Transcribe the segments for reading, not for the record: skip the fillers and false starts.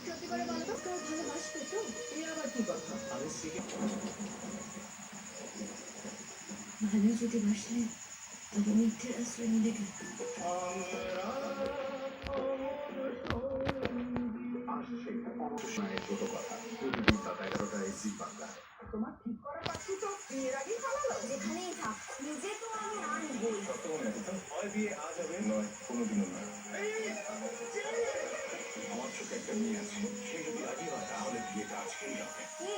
সত্যি করে বলো তো তোর ভালোবাসবে তো? এই আবার কি কথা? আমি ভালো যদি বাসলে তবে মিথ্যের আশ্রয় নিলে কেন? তোমার ঠিক করা পাচ্ছি তো বিয়ের আগেই পালালো। যেখানেই থাক নিজে তো আমি আনবই। হয় বিয়ে আজ হবে, নয় কোনোদিনও নয়। আমার চোখে একটা মেয়ে আছে, সে যদি রাজি হয় তাহলে বিয়েটা আজকেই হবে। কে?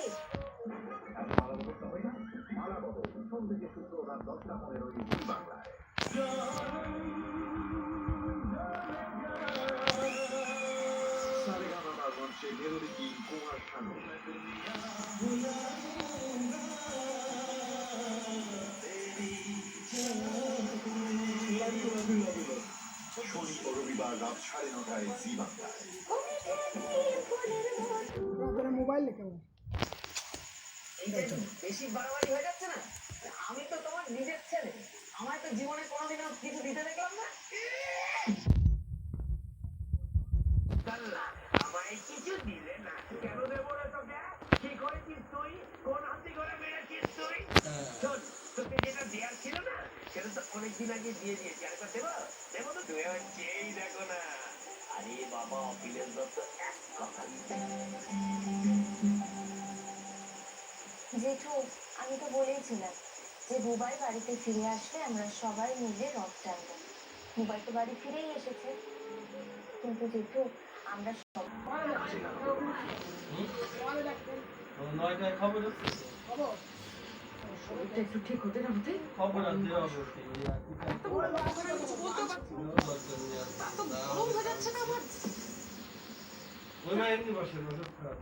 মালাবদল সোম থেকে শুক্র রাত 10টা 15 জি বাংলায়। সারেগামাপা মঞ্চে মেলোডি কিং কুমার শানু। শনি ও রবিবার রাত 9:30 জি বাংলায়। মোবাইল কেমন বেশি বাড়াবাড়ি হয়ে যাচ্ছে না? আমি তো তোমার নিজের ছেলে, আমায় তো জীবনে কোনোদিনও কিছু দিতে দেখলাম না। আমায় কিছু দিলে না কেন? দেবো রে তোকে? কি করেছিস তুই? কোন হাতি করে মেরেছিস তুই? শোন, তোকে যেটা দেওয়ার ছিল না সেটা তো অনেকদিন আগে দিয়ে দিয়েছি। আরেকবার দেবো? দেবো তো তুমি আমার চেয়েই দেখো না। আরে বাবা, অখিলেশ দত্ত এক কথা। জেঠু, আমি তো বলেইছিলাম যে বুবাই বাড়িতে ফিরে আসলে আমরা সবাই মিলে রথ টানবো। বুবাই তো বাড়ি ফিরেই এসেছে, কিন্তু জেঠু আমরা নয়টায় খবর হচ্ছে শরীরটা একটু ঠিক হতে না হতে খবর আনতে হবে ওই মা এমনি বসে খারাপ